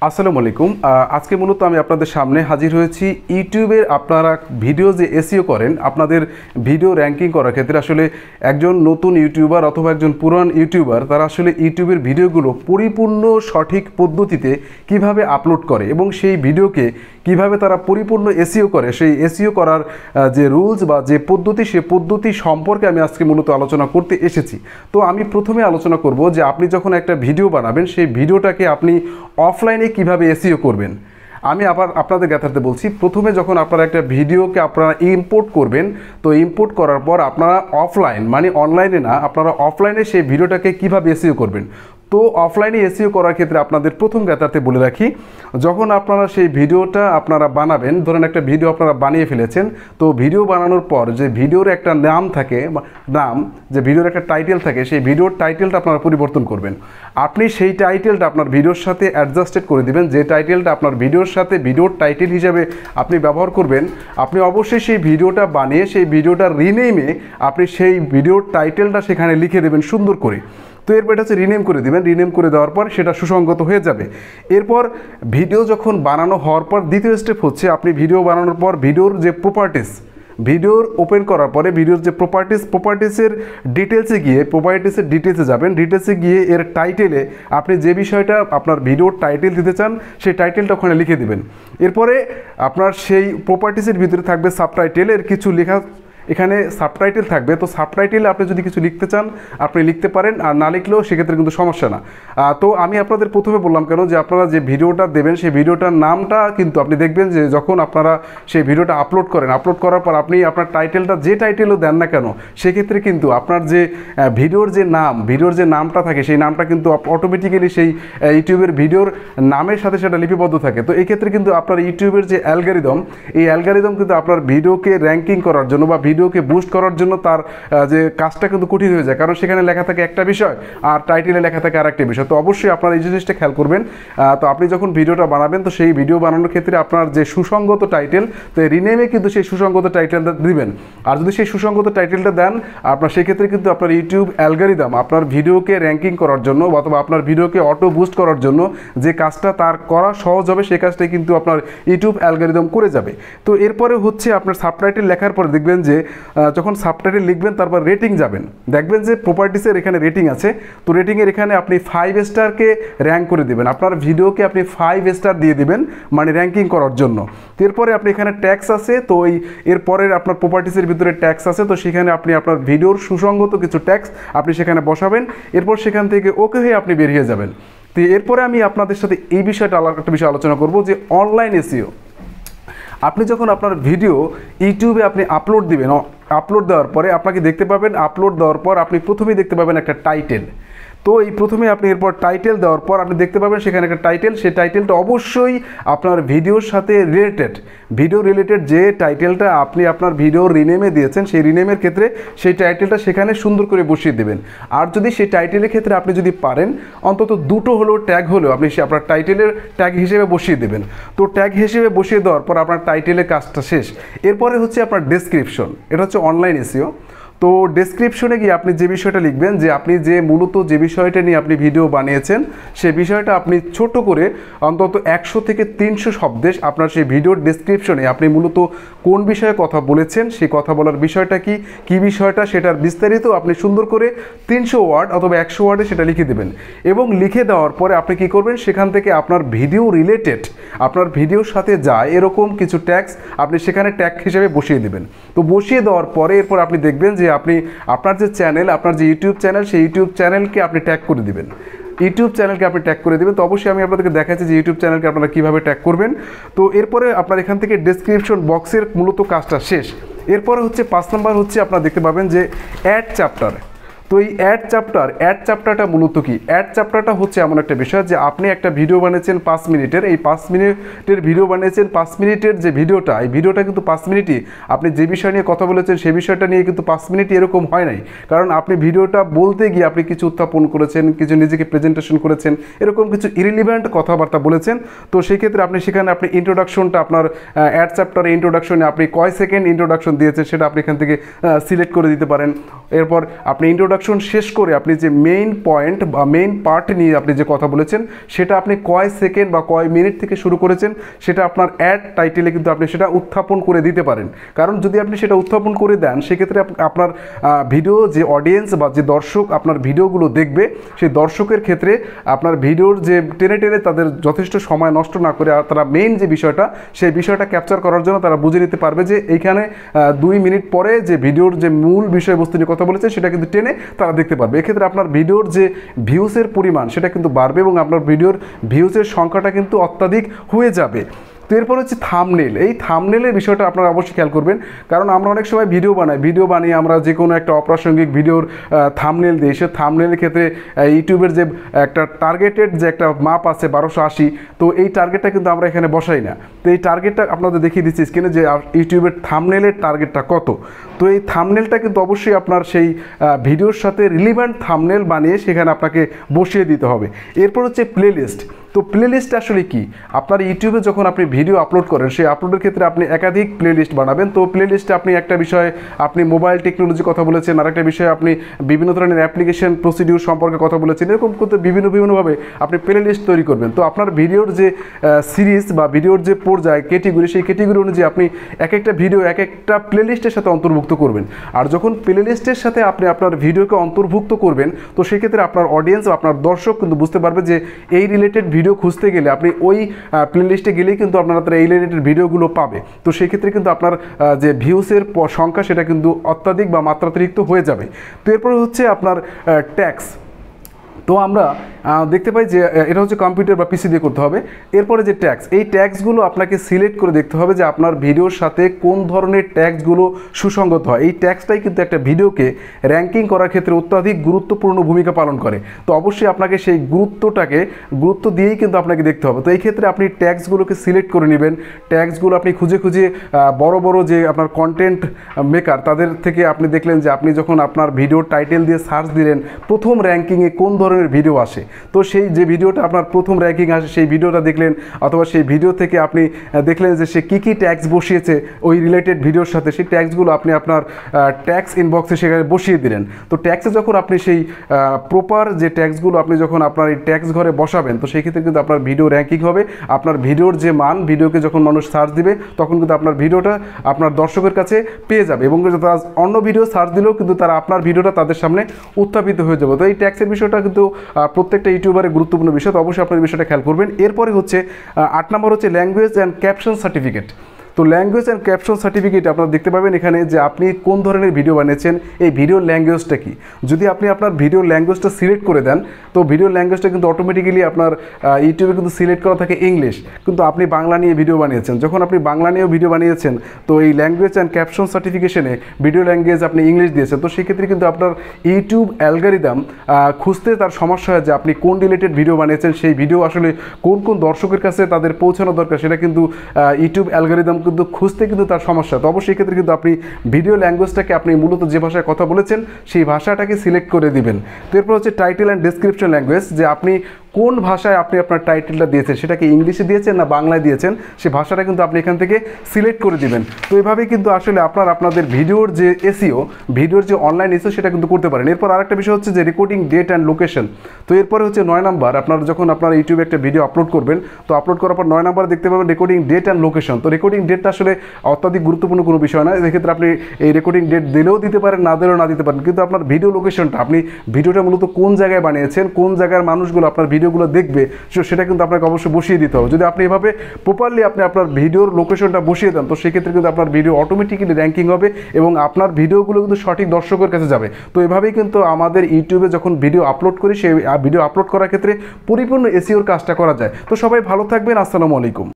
আসসালামু আলাইকুম। আজকে মূলত আমি আপনাদের সামনে হাজির হয়েছি। ইউটিউবের আপনারা ভিডিও যে এসইও করেন, আপনাদের ভিডিও র্যাঙ্কিং করার ক্ষেত্রে আসলে একজন নতুন ইউটিউবার অথবা একজন পুরান ইউটিউবার তারা আসলে ইউটিউবের ভিডিওগুলো পরিপূর্ণ সঠিক পদ্ধতিতে কিভাবে আপলোড করে এবং সেই ভিডিওকে কিভাবে তারা পরিপূর্ণ এসইও করে, সেই এসইও করার যে রুলস বা যে পদ্ধতি, সে পদ্ধতি সম্পর্কে আমি আজকে মূলত আলোচনা করতে এসেছি। তো আমি প্রথমে আলোচনা করব যে আপনি যখন একটা ভিডিও বানাবেন, সেই ভিডিওটাকে আপনি অফলাইনে কিভাবে এসইও করবেন। আমি আবার আপনাদের জ্ঞাতার্থে বলছি, প্রথমে যখন আপনারা একটা ভিডিওকে আপনারা ইম্পোর্ট করবেন, তো ইম্পোর্ট করার পর আপনারা অফলাইন মানে অনলাইনে না, আপনারা অফলাইনে সেই ভিডিওটাকে কিভাবে এসইও করবেন। তো অফলাইনে এসইও করার ক্ষেত্রে আপনাদের প্রথম জ্ঞাতার্থে বলে রাখি, যখন আপনারা সেই ভিডিওটা আপনারা বানাবেন, ধরেন একটা ভিডিও আপনারা বানিয়ে ফেলেছেন, তো ভিডিও বানানোর পর যে ভিডিওর একটা নাম থাকে, যে ভিডিওর একটা টাইটেল থাকে, সেই ভিডিওর টাইটেলটা আপনারা পরিবর্তন করবেন। আপনি সেই টাইটেলটা আপনার ভিডিওর সাথে অ্যাডজাস্টেড করে দিবেন। যে টাইটেলটা আপনার ভিডিওর সাথে ভিডিওর টাইটেল হিসাবে আপনি ব্যবহার করবেন, আপনি অবশ্যই সেই ভিডিওটা বানিয়ে সেই ভিডিওটার রিনেমে আপনি সেই ভিডিওর টাইটেলটা সেখানে লিখে দেবেন সুন্দর করে। তো এরপর এটা হচ্ছে রিনেম করে দেবেন। রিনেম করে দেওয়ার পর সেটা সুসংগত হয়ে যাবে। এরপর ভিডিও যখন বানানো হওয়ার পর দ্বিতীয় স্টেপ হচ্ছে, আপনি ভিডিও বানানোর পর ভিডিওর যে প্রপার্টিস, ভিডিওর ওপেন করার পরে ভিডিওর যে প্রপার্টিসের ডিটেলসে যাবেন। ডিটেলসে গিয়ে এর টাইটেলে আপনি যে বিষয়টা আপনার ভিডিওর টাইটেল দিতে চান, সেই টাইটেলটা ওখানে লিখে দেবেন। এরপরে আপনার সেই প্রপার্টিসের ভিতরে থাকবে সাবটাইটেলের কিছু লেখা, এখানে সাবটাইটেল থাকবে। তো সাবটাইটেলে আপনি যদি কিছু লিখতে চান আপনি লিখতে পারেন, আর না লিখলেও সেক্ষেত্রে কিন্তু সমস্যা না। তো আমি আপনাদের প্রথমে বললাম কেন, যে আপনারা যে ভিডিওটা দেবেন সেই ভিডিওটার নামটা কিন্তু আপনি দেখবেন যে যখন আপনারা সেই ভিডিওটা আপলোড করেন, আপলোড করার পর আপনি আপনার টাইটেলটা যে টাইটেলও দেন না কেন, সেক্ষেত্রে কিন্তু আপনার যে ভিডিওর যে নামটা থাকে, সেই নামটা কিন্তু অটোমেটিক্যালি সেই ইউটিউবের ভিডিওর নামের সাথে সেটা লিপিবদ্ধ থাকে। তো এই ক্ষেত্রে কিন্তু আপনার ইউটিউবের যে অ্যালগরিদম, এই অ্যালগরিদম কিন্তু আপনার ভিডিওকে র্যাঙ্কিং করার জন্য বা ভিডিওকে বুস্ট করার জন্য তার যে কাজটা কিন্তু কঠিন হয়ে যায়, কারণ সেখানে লেখা থাকে একটা বিষয় আর টাইটেলে লেখা থাকে আরেকটা বিষয়। তো অবশ্যই আপনারা এই জিনিসটা খেয়াল করবেন। তো আপনি যখন ভিডিওটা বানাবেন, তো সেই ভিডিও বানানোর ক্ষেত্রে আপনার যে সুসংগত টাইটেল, তো রিনেমে কিন্তু সেই সুসংগত টাইটেলটা দিবেন। আর যদি সেই সুসংগত টাইটেলটা দেন, আপনার সেক্ষেত্রে কিন্তু আপনার ইউটিউব অ্যালগরিদম আপনার ভিডিওকে র্যাঙ্কিং করার জন্য অথবা আপনার ভিডিওকে অটো বুস্ট করার জন্য যে কাজটা তার করা সহজ হবে, সেই কাজটাই কিন্তু আপনার ইউটিউব অ্যালগরিদম করে যাবে। তো এরপরে হচ্ছে আপনার সাবটাইটেল লেখার পরে দেখবেন যে যখন সাবটাইটেল লিখবেন তারপর রেটিং যাবেন, দেখবেন যে প্রপার্টিসের এখানে রেটিং আছে। তো রেটিংয়ের এখানে আপনি 5 স্টারকে র্যাঙ্ক করে দেবেন, আপনার ভিডিওকে আপনি 5 স্টার দিয়ে দিবেন মানে র্যাঙ্কিং করার জন্য। এরপরে আপনি এখানে ট্যাক্স আছে, তো এরপরের আপনার প্রপার্টিসের ভিতরে ট্যাক্স আছে, তো সেখানে আপনি আপনার ভিডিওর সুসংগত কিছু ট্যাক্স আপনি সেখানে বসাবেন। এরপর সেখান থেকে ওকে হয়ে আপনি বেরিয়ে যাবেন। তো এরপরে আমি আপনাদের সাথে এই বিষয়টা একটা বিষয় আলোচনা করব, যে অনলাইন এসইও। আপনি যখন আপনার ভিডিও ইউটিউবে আপনি আপলোড দিবেন, আপলোড দেওয়ার পরে আপনাকে দেখতে পাবেন, আপলোড দেওয়ার পর আপনি প্রথমেই দেখতে পাবেন একটা টাইটেল। তো এই প্রথমে আপনি এরপর টাইটেল দেওয়ার পর আপনি দেখতে পাবেন সেখানে একটা টাইটেল, সেই টাইটেলটা অবশ্যই আপনার ভিডিওর সাথে ভিডিও রিলেটেড যে টাইটেলটা আপনি আপনার ভিডিওর রিনেমে দিয়েছেন, সেই রিনেমের ক্ষেত্রে সেই টাইটেলটা সেখানে সুন্দর করে বসিয়ে দেবেন। আর যদি সেই টাইটেলের ক্ষেত্রে আপনি যদি পারেন অন্তত দুটো হলেও ট্যাগ হলেও আপনি আপনার টাইটেলের ট্যাগ হিসেবে বসিয়ে দেবেন। তো ট্যাগ হিসেবে বসিয়ে দেওয়ার পর আপনার টাইটেলের কাজটা শেষ। এরপরে হচ্ছে আপনার ডেসক্রিপশন, এটা হচ্ছে অনলাইন এসইও। তো ডেসক্রিপশনে গিয়ে আপনি যে বিষয়টা লিখবেন, যে আপনি মূলত যে বিষয়টা নিয়ে আপনি ভিডিও বানিয়েছেন, সেই বিষয়টা আপনি ছোট করে অন্তত 100 থেকে 300 শব্দে আপনার সেই ভিডিওর ডেসক্রিপশনে আপনি মূলত কোন বিষয়ে কথা বলেছেন, সেই কথা বলার বিষয়টা কী বিষয়টা, সেটার বিস্তারিত আপনি সুন্দর করে 300 ওয়ার্ড অথবা 100 ওয়ার্ডে সেটা লিখে দেবেন। এবং লিখে দেওয়ার পরে আপনি কি করবেন, সেখান থেকে আপনার ভিডিও রিলেটেড, আপনার ভিডিওর সাথে যায় এরকম কিছু ট্যাগস আপনি সেখানে ট্যাগ হিসেবে বসিয়ে দেবেন। তো বসিয়ে দেওয়ার পরে এরপর আপনি দেখবেন যে আপনি আপনার যে চ্যানেল, আপনার যে ইউটিউব চ্যানেল, সেই ইউটিউব চ্যানেলকে আপনি ট্যাগ করে দিবেন। তো অবশ্যই আমি আপনাদেরকে দেখাচ্ছি যে ইউটিউব চ্যানেলকে আপনারা কীভাবে ট্যাগ করবেন। তো এরপরে আপনার এখান থেকে ডেসক্রিপশন বক্সের মূলত কাজটা শেষ। এরপরে হচ্ছে 5 নম্বর হচ্ছে আপনারা দেখতে পাবেন যে অ্যাড চ্যাপ্টার। তো এই অ্যাড চ্যাপ্টারটা মূলত কি? অ্যাড চ্যাপ্টারটা হচ্ছে এমন একটা বিষয় যে আপনি একটা ভিডিও বানিয়েছেন 5 মিনিটের, এই 5 মিনিটের ভিডিও বানিয়েছেন, 5 মিনিটের যে ভিডিওটা, এই ভিডিওটা কিন্তু 5 মিনিটই আপনি যে বিষয় নিয়ে কথা বলেছেন সেই বিষয়টা নিয়ে কিন্তু 5 মিনিটই এরকম হয় নাই, কারণ আপনি ভিডিওটা বলতে গিয়ে আপনি কিছু উত্থাপন করেছেন, কিছু নিজেকে প্রেজেন্টেশন করেছেন, এরকম কিছু ইরিলিভেন্ট কথাবার্তা বলেছেন। তো সেই ক্ষেত্রে আপনি সেখানে আপনি ইন্ট্রোডাকশনটা আপনার অ্যাড চ্যাপ্টারে ইন্ট্রোডাকশনে আপনি কয় সেকেন্ড ইন্ট্রোডাকশন দিয়েছেন সেটা আপনি এখান থেকে সিলেক্ট করে দিতে পারেন। এরপর আপনি ইন্ট্রোডাকশন ইন্ট্রোডাকশন শেষ করে আপনি যে মেইন পয়েন্ট বা মেইন পার্ট নিয়ে আপনি যে কথা বলেছেন সেটা আপনি কয় সেকেন্ড বা কয় মিনিট থেকে শুরু করেছেন সেটা আপনার অ্যাড টাইটেলে কিন্তু আপনি সেটা উত্থাপন করে দিতে পারেন। কারণ যদি আপনি সেটা উত্থাপন করে দেন সেক্ষেত্রে আপনার ভিডিও যে অডিয়েন্স বা যে দর্শক আপনার ভিডিওগুলো দেখবে সেই দর্শকের ক্ষেত্রে আপনার ভিডিওর যে টেনে টেনে তাদের যথেষ্ট সময় নষ্ট না করে তারা মেইন যে বিষয়টা সেই বিষয়টা ক্যাপচার করার জন্য তারা বুঝে নিতে পারবে যে এইখানে 2 মিনিট পরে যে ভিডিওর যে মূল বিষয়বস্তু নিয়ে কথা বলেছে সেটা কিন্তু টেনে তারা দেখতে পারবে। এক্ষেত্রে আপনার ভিডিওর যে ভিউসের পরিমাণ সেটা কিন্তু বাড়বে এবং আপনার ভিডিওর ভিউসের সংখ্যাটা কিন্তু অত্যাধিক হয়ে যাবে। তো এরপর হচ্ছে থাম্বনেল। এই থাম্বনেলের বিষয়টা আপনারা অবশ্যই খেয়াল করবেন, কারণ আমরা অনেক সময় ভিডিও বানিয়ে আমরা যে কোনো একটা অপ্রাসঙ্গিক ভিডিওর থাম্বনেল দিই। সে থাম্বনেলের ক্ষেত্রে ইউটিউবের যে একটা টার্গেটেড যে একটা মাপ আছে 1280, তো এই টার্গেটটা কিন্তু আমরা এখানে বসাই না। তো এই টার্গেটটা আপনাদের দেখিয়ে দিচ্ছি স্ক্রিনে যে ইউটিউবের থাম্বনেলের টার্গেটটা কত। তো এই থাম্বনেলটা কিন্তু অবশ্যই আপনার সেই ভিডিওর সাথে রিলিভেন্ট থাম্বনেল বানিয়ে সেখানে আপনাকে বসিয়ে দিতে হবে। এরপর হচ্ছে প্লেলিস্ট। তো প্লেলিস্ট আসলে কি? আপনার ইউটিউবে যখন আপনি ভিডিও আপলোড করেন সেই আপলোডের ক্ষেত্রে আপনি একাধিক প্লেলিস্ট বানাবেন। তো প্লেলিস্টে আপনি একটা বিষয়ে আপনি মোবাইল টেকনোলজি কথা বলেছেন, আর একটা বিষয়ে আপনি বিভিন্ন ধরনের অ্যাপ্লিকেশন প্রসিডিউর সম্পর্কে কথা বলেছেন, এরকম করতে বিভিন্নভাবে আপনি প্লেলিস্ট তৈরি করবেন। তো আপনার ভিডিওর যে সিরিজ বা ভিডিওর যে পর্যায় ক্যাটেগরি, সেই ক্যাটেগরি অনুযায়ী আপনি এক একটা ভিডিও এক একটা প্লেলিস্টের সাথে অন্তর্ভুক্ত করবেন। আর যখন প্লেলিস্টের সাথে আপনি আপনার ভিডিওকে অন্তর্ভুক্ত করবেন তো সেক্ষেত্রে আপনার অডিয়েন্স বা আপনার দর্শক কিন্তু বুঝতে পারবে যে এই রিলেটেড ভিডিও খুঁজতে গেলে আপনি ওই প্লেলিস্টে গেলেই কিন্তু আপনারা এই রিলেটেড ভিডিওগুলো পাবে। তো সেই ক্ষেত্রে কিন্তু আপনার যে ভিউসের সংখ্যা সেটা কিন্তু অত্যাধিক বা মাত্রাতিরিক্ত হয়ে যাবে। তো এরপর হচ্ছে আপনার ট্যাক্স। তো আমরা দেখতে পাই যে এটা হচ্ছে কম্পিউটার বা পিসি দিয়ে করতে হবে। এরপরে যে ট্যাক্স, এই ট্যাক্সগুলো আপনাকে সিলেক্ট করে দেখতে হবে যে আপনার ভিডিওর সাথে কোন ধরনের ট্যাক্সগুলো সুসংগত হয়। এই ট্যাক্সটাই কিন্তু একটা ভিডিওকে র্যাঙ্কিং করার ক্ষেত্রে অত্যাধিক গুরুত্বপূর্ণ ভূমিকা পালন করে। তো অবশ্যই আপনাকে সেই গুরুত্ব দিয়েই কিন্তু আপনাকে দেখতে হবে। তো এই ক্ষেত্রে আপনি ট্যাক্সগুলোকে সিলেক্ট করে নেবেন। ট্যাক্সগুলো আপনি খুঁজে বড় যে আপনার কন্টেন্ট মেকার তাদের থেকে আপনি দেখলেন যে আপনি যখন আপনার ভিডিওর টাইটেল দিয়ে সার্চ দিলেন প্রথম র্যাঙ্কিংয়ে কোন ধরনের ভিডিও আসে, তো সেই যে ভিডিওটা আপনার প্রথম র্যাঙ্কিং আসে সেই ভিডিওটা দেখলেন, অথবা সেই ভিডিও থেকে আপনি দেখলেন যে সে কী ট্যাক্স বসিয়েছে ওই রিলেটেড ভিডিওর সাথে, সেই ট্যাক্সগুলো আপনি আপনার ট্যাক্স ইনবক্সে সেখানে বসিয়ে দিলেন। তো ট্যাক্সে যখন আপনি সেই প্রপার যে ট্যাক্সগুলো আপনি যখন আপনার এই ট্যাক্স ঘরে বসাবেন তো সেই ক্ষেত্রে কিন্তু আপনার ভিডিও র্যাঙ্কিং হবে। আপনার ভিডিওর যে মান, ভিডিওকে যখন মানুষ সার্চ দিবে তখন কিন্তু আপনার ভিডিওটা আপনার দর্শকের কাছে পেয়ে যাবে এবং তারা অন্য ভিডিও সার্চ দিলেও কিন্তু তারা আপনার ভিডিওটা তাদের সামনে উত্থাপিত হয়ে যাবে। তো এই ট্যাক্সের বিষয়টা কিন্তু প্রত্যেকটা ইউটিউবারের গুরুত্বপূর্ণ বিষয়, তো অবশ্যই আপনার বিষয়টা খেয়াল করবেন। এরপরে হচ্ছে 8 নম্বর হচ্ছে ল্যাঙ্গুয়েজ অ্যান্ড ক্যাপশন সার্টিফিকেট। তো ল্যাঙ্গুয়েজ অ্যান্ড ক্যাপশন সার্টিফিকেট আপনারা দেখতে পাবেন এখানে যে আপনি কোন ধরনের ভিডিও বানিয়েছেন, এই ভিডিওর ল্যাঙ্গুয়েজটা কি। যদি আপনি আপনার ভিডিওর ল্যাঙ্গুয়েজটা সিলেক্ট করে দেন তো ভিডিওর ল্যাঙ্গুয়েজটা কিন্তু অটোমেটিক্যালি আপনার ইউটিউবে কিন্তু সিলেক্ট করা থাকে ইংলিশ, কিন্তু আপনি বাংলা নিয়ে ভিডিও বানিয়েছেন। যখন আপনি বাংলা নিয়েও ভিডিও বানিয়েছেন তো এই ল্যাঙ্গুয়েজ অ্যান্ড ক্যাপশন সার্টিফিকেশনে ভিডিও ল্যাঙ্গুয়েজ আপনি ইংলিশ দিয়েছেন, তো সেক্ষেত্রে কিন্তু আপনার ইউটিউব অ্যালগরিদম খুঁজতে তার সমস্যা হয় যে আপনি কোন রিলেটেড ভিডিও বানিয়েছেন, সেই ভিডিও আসলে কোন দর্শকের কাছে তাদের পৌঁছানো দরকার সেটা কিন্তু ইউটিউব অ্যালগরিদম কিন্তু খুঁজতে কিন্তু তার সমস্যা। তো অবশ্যই ক্ষেত্রে কিন্তু আপনি ভিডিও ল্যাঙ্গুয়েজটাকে আপনি মূলত যে ভাষায় কথা বলেছেন সেই ভাষাটাকে সিলেক্ট করে দিবেন। তো এরপর হচ্ছে টাইটেল অ্যান্ড ডেসক্রিপশন ল্যাঙ্গুয়েজ, যে আপনি কোন ভাষায় আপনি আপনার টাইটেলটা দিয়েছেন, সেটাকে ইংলিশে দিয়েছেন না বাংলায় দিয়েছেন, সেই ভাষাটা কিন্তু আপনি এখান থেকে সিলেক্ট করে দিবেন। তো এইভাবেই কিন্তু আসলে আপনাদের ভিডিওর যে এসইও, ভিডিওর যে অনলাইন এসইও সেটা কিন্তু করতে পারেন। এরপর আরেকটা বিষয় হচ্ছে যে রেকর্ডিং ডেট অ্যান্ড লোকেশন। তো এরপরে হচ্ছে 9 নাম্বার, আপনারা যখন আপনার ইউটিউবে একটা ভিডিও আপলোড করবেন তো আপলোড করার পর 9 নাম্বার দেখতে পাবেন রেকর্ডিং ডেট অ্যান্ড লোকেশন। তো রেকর্ডিং ডেটটা আসলে অত্যাধিক গুরুত্বপূর্ণ কোনো বিষয় না, এক্ষেত্রে আপনি এই রেকর্ডিং ডেট দিলেও দিতে পারেন, না দিলেও না দিতে পারেন, কিন্তু আপনার ভিডিও লোকেশনটা, আপনি ভিডিওটা মূলত কোন জায়গায় বানিয়েছেন, কোন জায়গার মানুষগুলো আপনার ভিডিওগুলো দেখবে সেটা কিন্তু আপনাকে অবশ্যই বসিয়ে দিতে হবে। যদি আপনি এভাবে প্রপারলি আপনি আপনার ভিডিওর লোকেশনটা বসিয়ে দেন তো সেক্ষেত্রে কিন্তু আপনার ভিডিও অটোমেটিক্যালি র্যাঙ্কিং হবে এবং আপনার ভিডিওগুলো কিন্তু সঠিক দর্শকের কাছে যাবে। তো এভাবেই কিন্তু আমাদের ইউটিউবে যখন ভিডিও আপলোড করি সেই ভিডিও আপলোড করার ক্ষেত্রে পরিপূর্ণ এসইওর কাজটা করা যায়। তো সবাই ভালো থাকবেন, আসসালামু আলাইকুম।